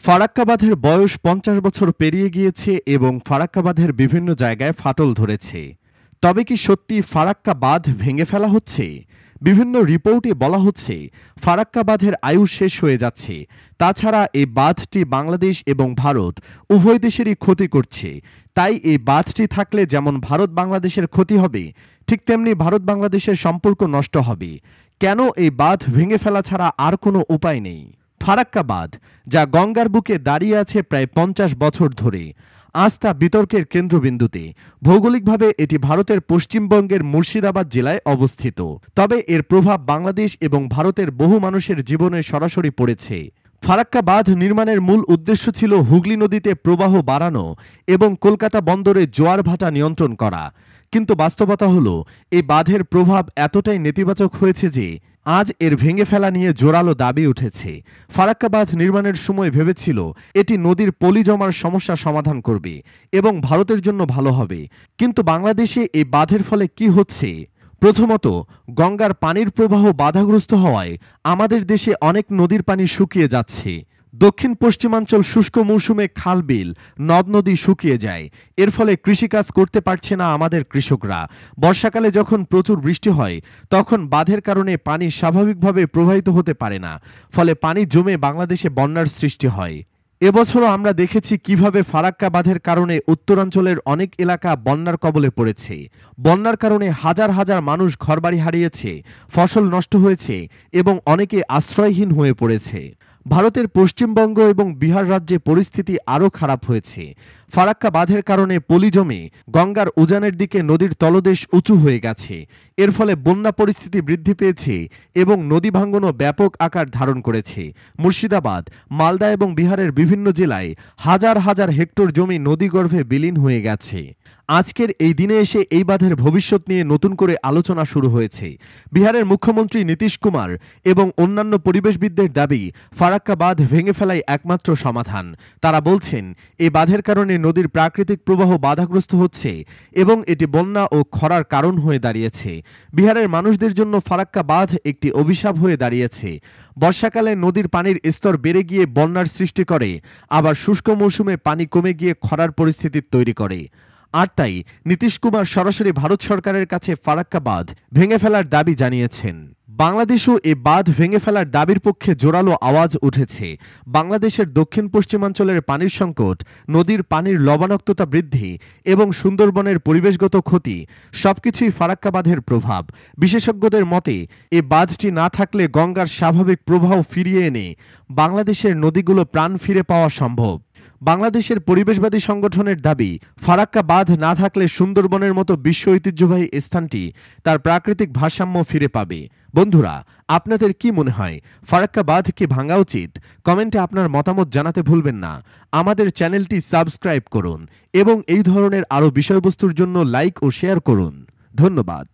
ফারাক্কা বাঁধের বয়স ৫০ বছর পেরিয়ে গিয়েছে এবং ফারাক্কা বাঁধের বিভিন্ন জায়গায় ফাটল ধরেছে। তবে কি সত্যি ফারাক্কা বাঁধ ভেঙে ফেলা হচ্ছে? বিভিন্ন রিপোর্টে বলা হচ্ছে ফারাক্কা বাঁধের আয়ু শেষ হয়ে যাচ্ছে। তাছাড়া এই বাঁধটি বাংলাদেশ এবং ভারত উভয় দেশেরই ক্ষতি করছে। তাই এই বাঁধটি থাকলে যেমন ভারত বাংলাদেশের ক্ষতি হবে, ঠিক তেমনি ভারত বাংলাদেশের সম্পর্ক নষ্ট হবে। কেন এই বাঁধ ভেঙে ফেলা ছাড়া আর কোনো উপায় নেই? ফারাক্কা বাঁধ, যা গঙ্গার বুকে দাঁড়িয়ে আছে প্রায় ৫০ বছর ধরে, আজ তা বিতর্কের কেন্দ্রবিন্দুতে। ভৌগোলিকভাবে এটি ভারতের পশ্চিমবঙ্গের মুর্শিদাবাদ জেলায় অবস্থিত। তবে এর প্রভাব বাংলাদেশ এবং ভারতের বহু মানুষের জীবনে সরাসরি পড়েছে। ফারাক্কা বাঁধ নির্মাণের মূল উদ্দেশ্য ছিল হুগলি নদীতে প্রবাহ বাড়ানো এবং কলকাতা বন্দরে জোয়ার ভাটা নিয়ন্ত্রণ করা। কিন্তু বাস্তবতা হলো, এই বাঁধের প্রভাব এতটাই নেতিবাচক হয়েছে যে আজ এর ভেঙে ফেলা নিয়ে জোরালো দাবি উঠেছে। ফারাক্কা বাঁধ নির্মাণের সময় ভেবেছিল এটি নদীর পলি জমার সমস্যা সমাধান করবে এবং ভারতের জন্য ভালো হবে। কিন্তু বাংলাদেশে এই বাঁধের ফলে কি হচ্ছে? প্রথমত, গঙ্গার পানির প্রবাহ বাধাগ্রস্ত হওয়ায় আমাদের দেশে অনেক নদীর পানি শুকিয়ে যাচ্ছে। দক্ষিণ পশ্চিমাঞ্চল শুষ্ক মৌসুমে খাল বিল নদ নদী শুকিয়ে যায়। এর ফলে কৃষিকাজ করতে পারছে না আমাদের কৃষকরা। বর্ষাকালে যখন প্রচুর বৃষ্টি হয় তখন বাঁধের কারণে পানি স্বাভাবিকভাবে প্রবাহিত হতে পারে না, ফলে পানি জমে বাংলাদেশে বন্যার সৃষ্টি হয়। এবছরও আমরা দেখেছি কিভাবে ফারাক্কা বাঁধের কারণে উত্তরাঞ্চলের অনেক এলাকা বন্যার কবলে পড়েছে। বন্যার কারণে হাজার হাজার মানুষ ঘরবাড়ি হারিয়েছে, ফসল নষ্ট হয়েছে এবং অনেকে আশ্রয়হীন হয়ে পড়েছে। ভারতের পশ্চিমবঙ্গ এবং বিহার রাজ্যে পরিস্থিতি আরও খারাপ হয়েছে। ফারাক্কা বাঁধের কারণে পলি জমে গঙ্গার উজানের দিকে নদীর তলদেশ উঁচু হয়ে গেছে। এর ফলে বন্যা পরিস্থিতি বৃদ্ধি পেয়েছে এবং নদী ভাঙ্গনও ব্যাপক আকার ধারণ করেছে। মুর্শিদাবাদ, মালদা এবং বিহারের বিভিন্ন জেলায় হাজার হাজার হেক্টর জমি নদীগর্ভে বিলীন হয়ে গেছে। আজকের এই দিনে এসে এই বাঁধের ভবিষ্যৎ নিয়ে নতুন করে আলোচনা শুরু হয়েছে। বিহারের মুখ্যমন্ত্রী নীতিশ কুমার এবং অন্যান্য পরিবেশবিদদের দাবি, ফারাক্কা বাঁধ ভেঙে ফেলাই একমাত্র সমাধান। তারা বলছেন এই বাঁধের কারণে নদীর প্রাকৃতিক প্রবাহ বাধাগ্রস্ত হচ্ছে এবং এটি বন্যা ও খরার কারণ হয়ে দাঁড়িয়েছে। বিহারের মানুষদের জন্য ফারাক্কা বাঁধ একটি অভিশাপ হয়ে দাঁড়িয়েছে। বর্ষাকালে নদীর পানির স্তর বেড়ে গিয়ে বন্যার সৃষ্টি করে, আবার শুষ্ক মৌসুমে পানি কমে গিয়ে খরার পরিস্থিতি তৈরি করে। আর তাই নীতিশ কুমার সরাসরি ভারত সরকারের কাছে ফারাক্কা বাঁধ ভেঙে ফেলার দাবি জানিয়েছেন। বাংলাদেশও এই বাঁধ ভেঙে ফেলার দাবির পক্ষে জোরালো আওয়াজ উঠেছে। বাংলাদেশের দক্ষিণ পশ্চিমাঞ্চলের পানির সংকট, নদীর পানির লবণাক্ততা বৃদ্ধি এবং সুন্দরবনের পরিবেশগত ক্ষতি সবকিছুই ফারাক্কা বাঁধের প্রভাব। বিশেষজ্ঞদের মতে এই বাঁধটি না থাকলে গঙ্গার স্বাভাবিক প্রবাহ ফিরিয়ে এনে বাংলাদেশের নদীগুলো প্রাণ ফিরে পাওয়া সম্ভব। বাংলাদেশের পরিবেশবাদী সংগঠনের দাবি, ফারাক্কা বাঁধ না থাকলে সুন্দরবনের মতো বিশ্ব ঐতিহ্যবাহী স্থানটি তার প্রাকৃতিক ভারসাম্য ফিরে পাবে। বন্ধুরা, আপনাদের কি মনে হয়, ফারাক্কা বাঁধ কি ভাঙা উচিত? কমেন্টে আপনার মতামত জানাতে ভুলবেন না। আমাদের চ্যানেলটি সাবস্ক্রাইব করুন এবং এই ধরনের আরও বিষয়বস্তুর জন্য লাইক ও শেয়ার করুন। ধন্যবাদ।